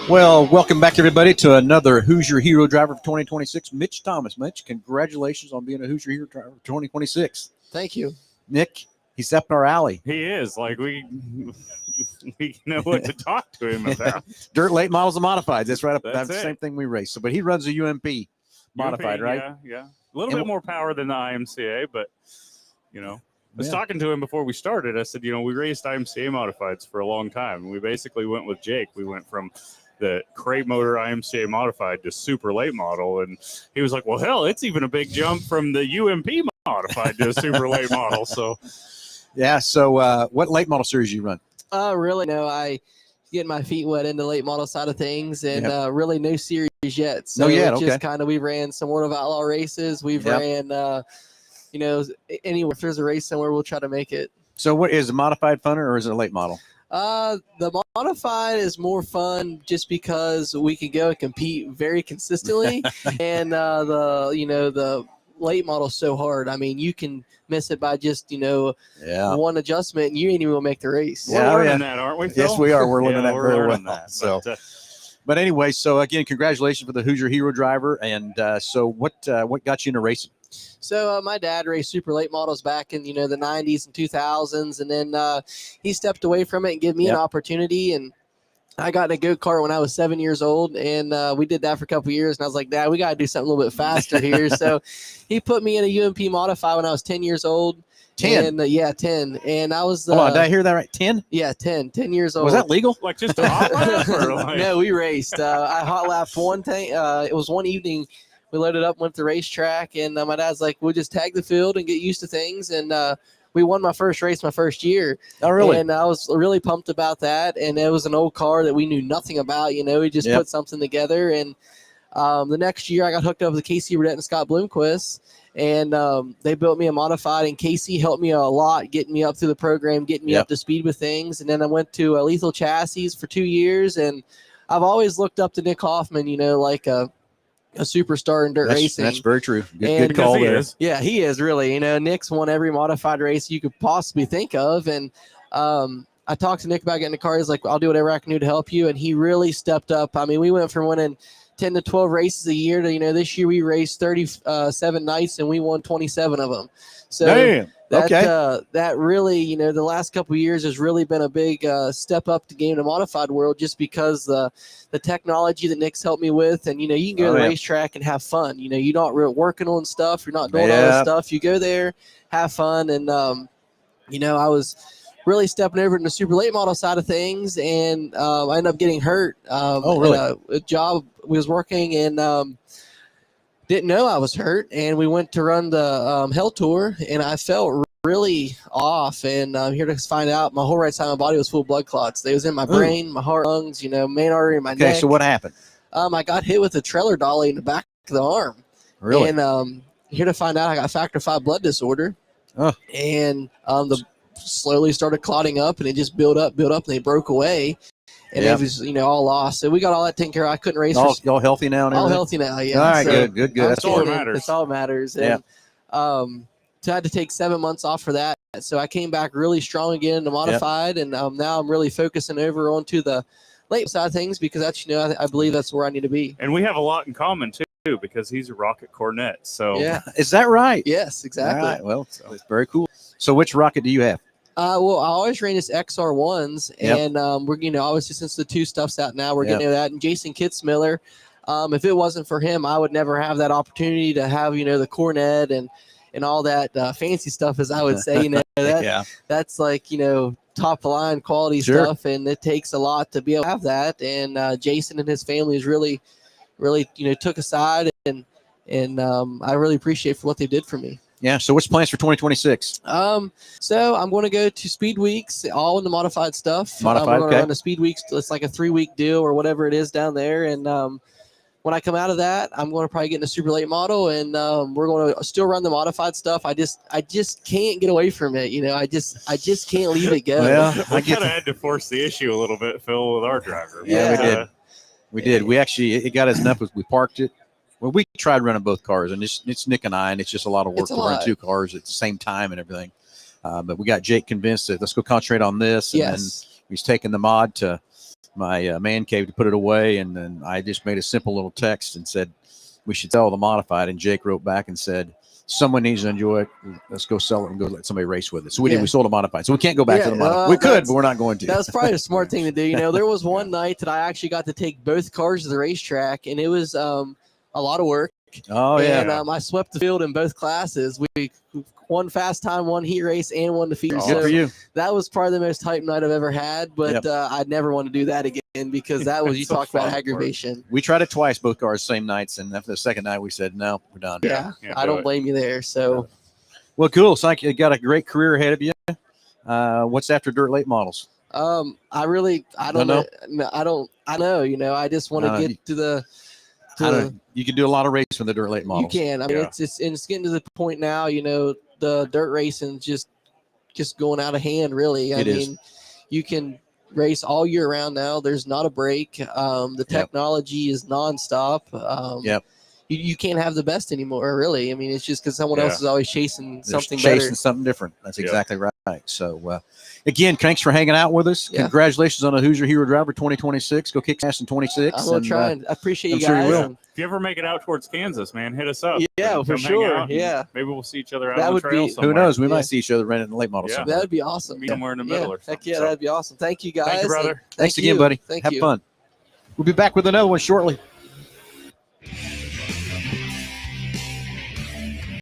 Well, welcome back, everybody, to another Hoosier Hero Driver for 2026. Mitch Thomas. Mitch, congratulations on being a Hoosier Hero Driver for 2026. Thank you. Nick, he's up in our alley. He is. Like, we know what to talk to him about. Dirt late models and modifieds. That's right. That's the it. same thing we race. So, but he runs a UMP modified, right? Yeah. A little bit more power than the IMCA, but, I was talking to him before we started. I said, we raced IMCA modifieds for a long time. We basically went with Jake. We went from the crate motor IMCA modified to super late model. And he was like, well, hell, it's even a big jump from the UMP modified to a super late model. So, yeah. So what late model series you run? Really, no, I get my feet wet in the late model side of things, and really no series yet. So just kind of, we ran some World of Outlaw races. We've ran, anywhere. If there's a race somewhere, we'll try to make it. So what is a modified funner or is it a late model? The modified is more fun just because we can go and compete very consistently, and the late model is so hard. I mean, you can miss it by just one adjustment, and you ain't even gonna make the race. We're learning that, aren't we, Phil? Yes, we are. We're learning that very well. That, so, but anyway, so again, congratulations for the Hoosier Hero Driver. And so, what got you into racing? So my dad raced super late models back in the 90s and 2000s, and then he stepped away from it and gave me an opportunity. And I got in a go-kart when I was 7 years old, and we did that for a couple of years. And I was like, Dad, we got to do something a little bit faster here. So he put me in a UMP Modify when I was 10 years old. 10? And, 10. And I was... Hold on, did I hear that right? 10? Yeah, 10 years old. Was that legal? Like just a hot lap? Or like... No, we raced. I hot lapped one thing. It was one evening. We loaded up, went to the racetrack, and my dad's like, we'll just tag the field and get used to things. And we won my first race my first year. Oh, really? And I was really pumped about that. And it was an old car that we knew nothing about. We just put something together. And the next year, I got hooked up with Casey Burdett and Scott Bloomquist. And they built me a modified. And Casey helped me a lot, getting me up through the program, getting me up to speed with things. And then I went to Lethal Chassis for 2 years. And I've always looked up to Nick Hoffman, like a superstar in dirt racing. That's very true. Good call there. Yeah, he is really. Nick's won every modified race you could possibly think of. And I talked to Nick about getting a car. He's like, I'll do whatever I can do to help you. And he really stepped up. I mean, we went from winning 10 to 12 races a year to, this year we raced 37 nights and we won 27 of them. So that really, the last couple of years has really been a big step up to game in the modified world, just because the technology that Nick's helped me with. And, you can go to the racetrack and have fun. You're not working on stuff. You're not doing all this stuff. You go there, have fun. And, I was really stepping over in the super late model side of things, and I ended up getting hurt. Really? A job we was working, and didn't know I was hurt, and we went to run the Hell Tour, and I felt really off, and I'm here to find out my whole right side of my body was full of blood clots. They was in my brain, my heart, lungs, main artery in my neck. Okay, so what happened? I got hit with a trailer dolly in the back of the arm. Really? And here to find out I got factor V blood disorder. And the slowly started clotting up, and it just built up, and they broke away. And it was, all lost. So we got all that taken care of. I couldn't race. All healthy now? And all healthy now, yeah. All right, so good. That's all that matters. That's all that matters. And, so I had to take 7 months off for that. So I came back really strong again in the modified, and now I'm really focusing over onto the late side of things, because that's, I believe that's where I need to be. And we have a lot in common, too, because he's a rocket cornet. So is that right? Yes, exactly. All right, well, it's very cool. So which rocket do you have? Well, I always ran this XR1s, and we're, obviously since the 2 stuff's out now, we're getting into that. And Jason Kitzmiller, if it wasn't for him, I would never have that opportunity to have, the cornet and all that fancy stuff, as I would say. That's like, top line quality stuff, and it takes a lot to be able to have that. And Jason and his family is really, took aside, and I really appreciate for what they did for me. Yeah. So what's plans for 2026? So I'm going to go to Speed Weeks, all in the modified stuff. We're going to run the Speed Weeks. It's like a 3-week deal or whatever it is down there. And when I come out of that, I'm going to probably get in a super late model, and we're going to still run the modified stuff. I just can't get away from it. I just can't leave it go. Well, I kind of had to force the issue a little bit, Phil, with our driver. Yeah, we did. We actually, it got us enough as we parked it. Well, we tried running both cars, and it's Nick and I, and it's just a lot of work to run 2 cars at the same time and everything. But we got Jake convinced that let's go concentrate on this. And then he's taking the mod to man cave to put it away, and then I just made a simple little text and said we should sell the modified. And Jake wrote back and said, someone needs to enjoy it. Let's go sell it and go let somebody race with it. So we did. We sold a modified. So we can't go back to the modified. We could, but we're not going to. That's probably a smart thing to do. There was one night that I actually got to take both cars to the racetrack, and it was a lot of work. Oh, yeah. And I swept the field in both classes. We one fast time, one heat race, and one defeat. Good for you. That was probably the most hype night I've ever had, but I'd never want to do that again because that was, you talk about aggravation. We tried it twice, both cars, same nights, and after the second night, we said, no, we're done. Yeah, I don't blame you there. So, well, cool. So you got a great career ahead of you. What's after dirt late models? I don't know. I know. I just want to get to the. You can do a lot of racing with the dirt late models. You can. I mean, it's getting to the point now. The dirt racing just going out of hand. Really, I mean, you can race all year round now. There's not a break. The technology is nonstop. You can't have the best anymore. Really, I mean, it's just because someone else is always chasing something better. Something different. That's exactly right. So, again, thanks for hanging out with us. Congratulations on a Hoosier Hero Driver 2026. Go kick ass in 26. I'm going to try and I appreciate you guys. Sure you will. If you ever make it out towards Kansas, man, hit us up. Yeah, for sure. Yeah. Maybe we'll see each other out on the trail somewhere. Who knows? We might see each other running in the late model somewhere. That would be awesome. Somewhere in the middle or something. Heck yeah, that'd be awesome. Thank you, guys. Thank you, brother. Thanks again, buddy. Have fun. We'll be back with another one shortly.